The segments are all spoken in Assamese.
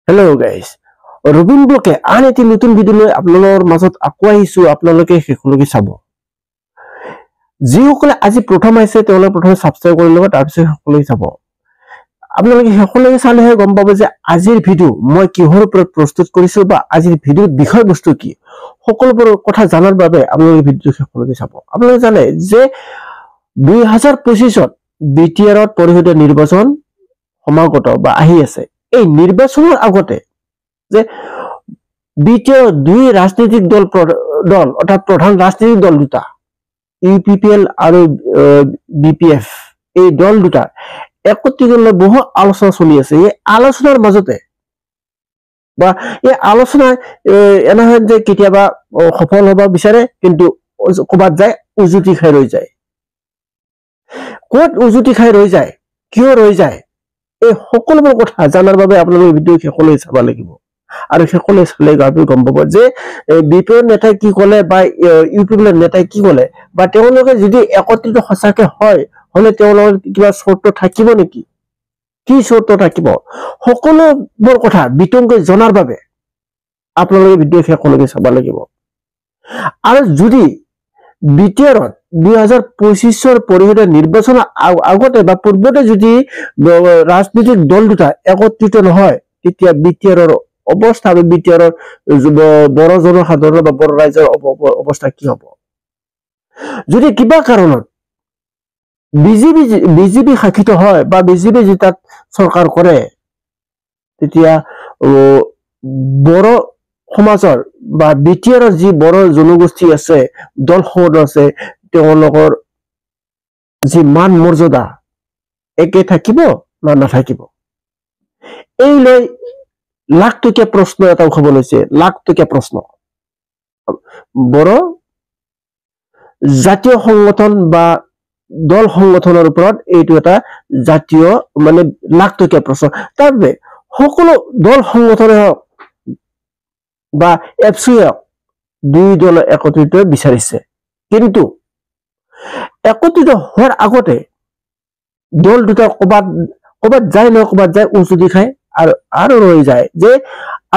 হেল্ল' গাইজ ৰবিন ব্লকে আন এটি নতুন ভিডিঅ' লৈ আপোনালোকৰ মাজত আকৌ আহিছো আপোনালোকে শেষলৈকে চাব যিসকলে আজি প্ৰথম আহিছে তেওঁলোকে প্ৰথমে সাবস্ক্ৰাইব কৰি ল'ব তাৰপিছত শেষলৈকে চাব আপোনালোকে শেষলৈকে চালেহে গম পাব যে আজিৰ ভিডিঅ' মই কিহৰ ওপৰত প্ৰস্তুত কৰিছো বা আজিৰ ভিডিঅ'ৰ বিষয়বস্তু কি সকলোবোৰ কথা জানাৰ বাবে আপোনালোকে ভিডিঅ'টো শেষলৈকে চাব আপোনালোকে জানে যে 2025ত বিটিআৰত পৰিষদীয় নিৰ্বাচন সমাগত বা আহি আছে এই নিৰ্বাচনৰ আগতে যে বিটিআৰ দুই ৰাজনৈতিক দল অৰ্থাৎ প্ৰধান ৰাজনৈতিক দল দুটা ইউপিপিএল আৰু বিপিএফ এই দল দুটা একত্ৰিতভাৱে বহু আলোচনা চলি আছে এই আলোচনাৰ মাজতে বা এই আলোচনা এনে হয় যে কেতিয়াবা সফল হ'ব বিচাৰে কিন্তু ক'বাত যায় উজুতি খাই ৰৈ যায় ক'ত উজুতি খাই ৰৈ যায় কিয় ৰৈ যায় এই সকলোবোৰ কথা জানাৰ বাবে আপোনালোকে ভিডিঅ' শেষলৈ চাব লাগিব আৰু শেষলৈ চালে আপুনি গম পাব যে বিপিএৰ নেতাই কি ক'লে বা ইউপিপিএলৰ নেতাই কি ক'লে বা তেওঁলোকে যদি একত্ৰিত সঁচাকে হয় হলে তেওঁলোকৰ কিবা চৰ্ত থাকিব নেকি কি চৰ্ত থাকিব সকলোবোৰ কথা বিতংকৈ জনাৰ বাবে আপোনালোকে ভিডিঅ' শেষলৈকে চাব লাগিব আৰু যদি বিটিআৰত 2025ৰ পৰিষদীয় নিৰ্বাচনৰ আগতে বা পূৰ্বতে যদি ৰাজনৈতিক দল দুটা একত্ৰিত নহয় তেতিয়া বিটিআৰৰ অৱস্থা আৰু বিটিআৰৰ বড় জনসাধাৰণৰ বা বড় ৰাইজৰ অৱস্থা কি হ'ব যদি কিবা কাৰণত বিজেপি শাসিত হয় বা বিজেপি যদি তাত চৰকাৰ কৰে তেতিয়া বড় সমাজৰ বা বিটিআৰৰ যি বড় জনগোষ্ঠী আছে দলসমূহ আছে তেওঁলোকৰ যি মান মৰ্যাদা একে থাকিব না নাথাকিব এই লৈ লাখটকীয়া প্ৰশ্ন এটা উঠাব লৈছে লাখটকীয়া প্ৰশ্ন বড় জাতীয় সংগঠন বা দল সংগঠনৰ ওপৰত এইটো এটা জাতীয় মানে লাখটকীয়া প্ৰশ্ন তাৰ বাবে সকলো দল সংগঠনে হওক বা এফচিয়ে দুই দল একত্ৰিত বিচাৰিছে কিন্তু একত্ৰিত হোৱাৰ আগতে দল দুটা ক'বাত যায় নহয় ক'বাত যায় উচুতি খায় আৰু ৰৈ যায় যে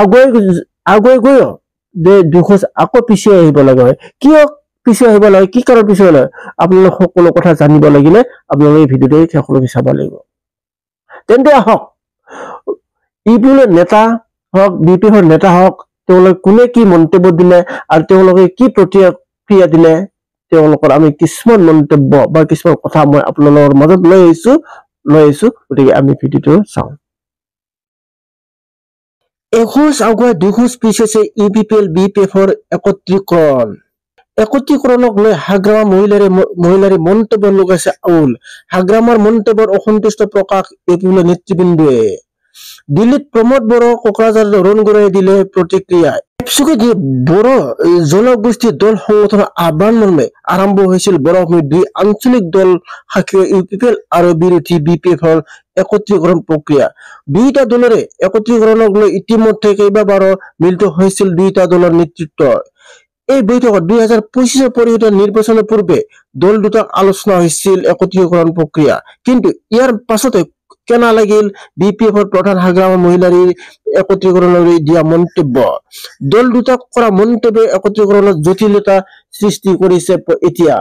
আগুৱাই গৈও যে দুখোজ আকৌ পিছুৱাই আহিব লগা হয় কিয় পিছুৱাই আহিব লাগে কি কাৰণ পিছুৱাই লাগে আপোনালোকে সকলো কথা জানিব লাগিলে আপোনালোকে ভিডিঅ'টো শেষলৈকে চাব লাগিব তেন্তে আহক ইউপিএলৰ নেতা হওক বিপিএফৰ নেতা হওক তেওঁলোকে কোনে কি মন্তব্য দিলে আৰু তেওঁলোকে কি প্ৰতিক্ৰিয়া দিলে তেওঁলোকৰ আমি কিছুমান মন্তব্য বা কিছুমান কথা মই আপোনালোকৰ মাজত লৈ আহিছো গতিকে আমি ভিডিঅ'টো চাওঁ এখোজ আগুৱাই দুখোজ পিছ হৈছে ইউপিপিএল বিপিএফৰ একত্ৰীকৰণক লৈ হাগ্ৰামা মহিলাৰে মন্তব্য লগাইছে আউল হাগ্ৰামাৰ মন্তব্যৰ অসন্তুষ্ট প্ৰকাশ ইউপিপিএলৰ নেতৃবৃন্দুৱে দিল্লীত প্ৰমোদ বড়ো কোকৰাঝাৰত অৰুণ গোড়াই দিলে প্ৰতিক্ৰিয়া বড়ো জনগোষ্ঠীৰ দল সংগঠনৰ আহ্বান মৰ্মে আৰম্ভ হৈছিল বড়োভূমিৰ দুই আঞ্চলিক দল শাখীয় ইউপিপিএল আৰু বিৰোধী বিপিএফৰ একত্ৰীকৰণ প্ৰক্ৰিয়া দুইটা দলৰে একত্ৰীকৰণক লৈ ইতিমধ্যে কেইবাবাৰো মিলিত হৈছিল দুইটা দলৰ নেতৃত্ব এই বৈঠকত 2025 পৰিষদীয় নিৰ্বাচনৰ পূৰ্বে দল দুটাক আলোচনা হৈছিল একত্ৰীকৰণ প্ৰক্ৰিয়া কিন্তু ইয়াৰ পাছতে কেনা লাগিল বিপিএফৰ প্ৰধান হাগ্ৰামা মহিলাৰ একত্ৰীকৰণলৈ দিয়া মন্তব্য দল দুটাক কৰা মন্তব্যে একত্ৰীকৰণত জটিলতা সৃষ্টি কৰিছে এতিয়া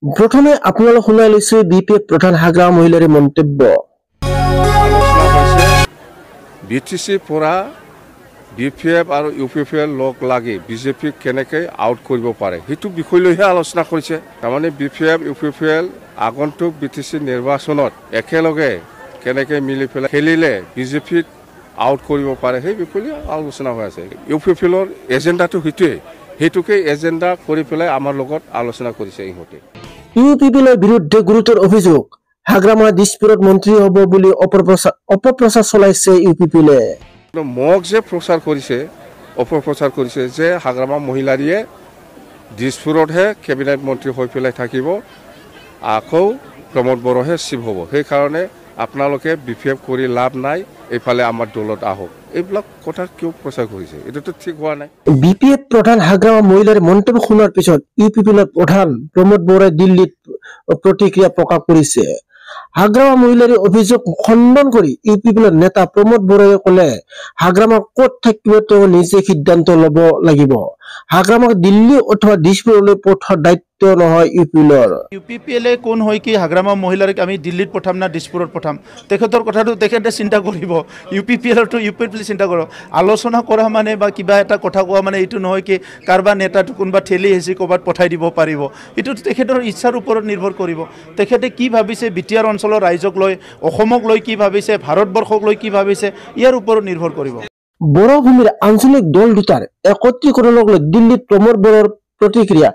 প্ৰথমে আপোনালোক শুনাই লৈছো বিপিএফ প্ৰধান হাগ্ৰামা মহিলাৰ মন্তব্য বিটিসি পৰা বিপিএফ আৰু ইউপিপিএল লগ লাগি বিজেপিক কেনেকে আউট কৰিব পাৰে সেইটো বিষয় লৈহে আলোচনা কৰিছে তাৰমানে বিপিএফ ইউপিপিএল আগন্তুক বিটিসি নিৰ্বাচনত একেলগে কেনেকে মিলি পেলাই খেলিলে বিজেপিক আউট কৰিব পাৰে সেই বিষয়ে আলোচনা হৈ আছে ইউপিপিএলৰ এজেণ্ডাটো সেইটোকে এজেণ্ডা কৰি পেলাই আমাৰ লগত আলোচনা কৰিছে ইহঁতে ইউপিপিএলৰ বিৰুদ্ধে গুৰুতৰ অভিযোগ হাগ্ৰামা দিছপুৰত মন্ত্ৰী হ'ব বুলি অপপ্ৰচাৰ চলাইছে ইউপিপিএলে মোক যে অপপ্ৰচাৰ কৰিছে যে হাগ্ৰামা মহিলাৰীয়ে দিছপুৰতহে কেবিনেট মন্ত্ৰী হৈ পেলাই থাকিব আকৌ প্ৰমোদ বড়োহে চিফ হ'ব সেইকাৰণে আপোনালোকে বিপিএফ কৰি লাভ নাই এইফালে আমাৰ দলত আহক এইবিলাক কথা কিয় প্ৰচাৰ কৰিছে এটাতো ঠিক হোৱা নাই বিপিএফ প্ৰধান হাগ্ৰামা মহিলাৰ মন্তব্য শুনাৰ পিছত ইউপিপিএলৰ প্ৰধান প্ৰমোদ বড়োই দিল্লীত প্ৰতিক্ৰিয়া প্ৰকাশ কৰিছে হাগ্ৰামা মহিলাৰ অভিযোগ খণ্ডন কৰি ইউপিপিএলৰ নেতা প্ৰমোদ বড়োৱে ক'লে হাগ্ৰামা ক'ত থাকিব তেওঁ নিজে সিদ্ধান্ত ল'ব লাগিব। হাগ্ৰামাক দিল্লী অথবা দিছপুৰলৈ পঠোৱাৰ দায়িত্ব নহয় ইউপিপিএলৰ। ইউপিপিএলে কোন হয় কি হাগ্ৰামা মহিলাক আমি দিল্লীত পঠাম না দিছপুৰত পঠাম তেখেতৰ কথাটো তেখেতে চিন্তা কৰিব। ইউপিপিএলৰটো ইউপিপিএলে চিন্তা কৰক। আলোচনা কৰা মানে বা কিবা এটা কথা কোৱা মানে এইটো নহয় কি কাৰোবাৰ নেতাটো কোনোবা ঠেলি হেঁচি ক'ৰবাত পঠাই দিব পাৰিব। এইটো তেখেতৰ ইচ্ছাৰ ওপৰত নিৰ্ভৰ কৰিব। তেখেতে কি ভাবিছে বিটিআৰ অঞ্চলৰ ৰাইজক লৈ, অসমক লৈ কি ভাবিছে, ভাৰতবৰ্ষক লৈ কি ভাবিছে, ইয়াৰ ওপৰত নিৰ্ভৰ কৰিব। বড়ো ভূমিৰ আঞ্চলিক দল দুটাৰ একত্ৰীকৰণক লৈ দিল্লীত প্ৰমোদ বড়োৰ প্ৰতিক্ৰিয়া।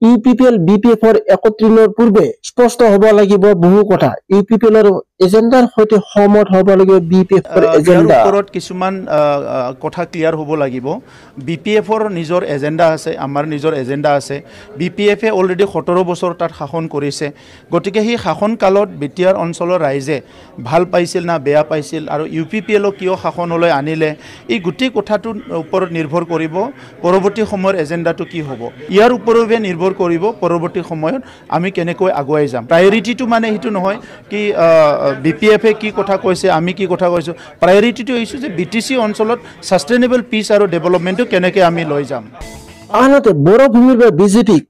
ইউপিপিএল বিপিএফৰ একত্ৰীকৰণৰ পূৰ্বে স্পষ্ট হ'ব লাগিব বহু কথা। ইউপিপিএলৰ এজেণ্ডাৰ সৈতে সহমত হ'ব লাগিব বিপিএফৰ এজেণ্ডা। ইয়াৰ ওপৰত কিছুমান কথা ক্লিয়াৰ হ'ব লাগিব। বিপিএফৰ নিজৰ এজেণ্ডা আছে, আমাৰ নিজৰ এজেণ্ডা আছে। বিপিএফে অলৰেডি 17 বছৰ তাত শাসন কৰিছে। গতিকে সেই শাসন কালত বিটিআৰ অঞ্চলৰ ৰাইজে ভাল পাইছিল না বেয়া পাইছিল আৰু ইউপিপিএলক কিয় শাসনলৈ আনিলে, এই গোটেই কথাটোৰ ওপৰত নিৰ্ভৰ কৰিব পৰৱৰ্তী সময়ৰ এজেণ্ডাটো কি হ'ব। ইয়াৰ ওপৰতে নিৰ্ভৰ কৰিব পৰৱৰ্তী সময়ত আমি কেনেকৈ আগুৱাই যাম। প্ৰায়ৰিটিটো মানে সেইটো নহয় কি বিপিএফে কি কথা কৈছে আমি কি কথা কৈছোঁ। প্ৰায়ৰিটিটো হৈছে যে বিটিচি অঞ্চলত ছাষ্টেইনেবল পিচ আৰু ডেভেলপমেণ্টটো কেনেকৈ আমি লৈ যাম। আনহাতে বড়ো ভূমিৰ পৰা বিজেপিক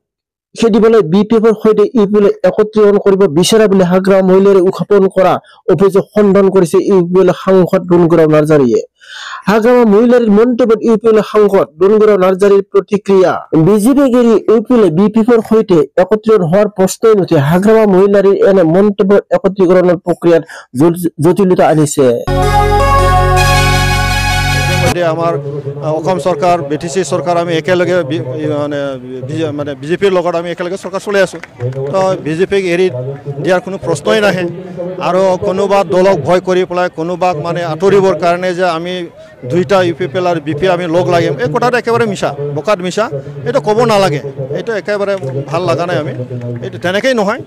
খেদিবলৈ বিপিএফৰ সৈতে ইউপিপিএলে একত্ৰীকৰণ কৰিব বিচাৰে বুলি হাগ্ৰামা মহিলাৰ উত্থাপন কৰা অভিযোগ খণ্ডন কৰিছে ইউপিপিএলৰ সাংসদ ডুনগড় নাৰ্জাৰীয়ে। হাগ্ৰামা মহিলাৰ মন্তব্যত ইউপিপিএলৰ সাংসদ ডুনগড় নাৰ্জাৰীৰ প্ৰতিক্ৰিয়া। বিজেপিক এৰি ইউপিপিএলে বিপিএফৰ সৈতে একত্ৰীকৰণ হোৱাৰ প্ৰশ্নই নুঠে। হাগ্ৰামা মহিলাৰ এনে মন্তব্য একত্ৰীকৰণৰ প্ৰক্ৰিয়াত জটিলতা আনিছে। আমাৰ অসম চৰকাৰ বিটিচি চৰকাৰ আমি একেলগে মানে বিজেপিৰ লগত আমি একেলগে চৰকাৰ চলাই আছোঁ। তো বিজেপিক এৰি দিয়াৰ কোনো প্ৰশ্নই নাহে। আৰু কোনোবা দলক ভয় কৰি পেলাই কোনোবাক মানে আঁতৰিবৰ কাৰণে যে আমি দুইটা ইউপিপিএল আৰু বিপিএফ আমি লগ লাগিম, এই কথাটো একেবাৰে মিছা, বোকাত মিছা। এইটো ক'ব নালাগে, এইটো একেবাৰে ভাল লগা নাই। আমি এইটো তেনেকেই নহয়।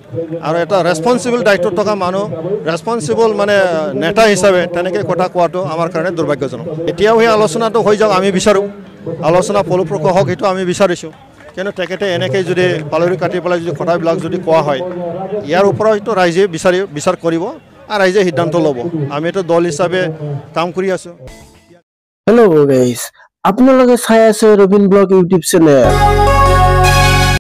আৰু এটা ৰেছপনচিবল দায়িত্বত থকা মানুহ, ৰেছপনচিবল মানে নেতা হিচাপে তেনেকৈ কথা কোৱাটো আমাৰ কাৰণে দুৰ্ভাগ্যজনক। এতিয়াও সেই আলোচনাটো হৈ যাওক আমি বিচাৰোঁ, আলোচনা ফলপ্ৰসূ হওক, সেইটো আমি বিচাৰিছোঁ। কিন্তু তেখেতে এনেকৈ যদি পালৰি কাটি পেলাই যদি কথাবিলাক যদি কোৱা হয়, ইয়াৰ ওপৰত হয়তো ৰাইজে বিচাৰ কৰিব আৰু ৰাইজে সিদ্ধান্ত ল'ব। আমি এটা দল হিচাপে কাম কৰি আছোঁ। হেল্ল' গাইজ, আপোনালোকে চাই আছে ৰবিন ব্লগ ইউটিউব চেনেল।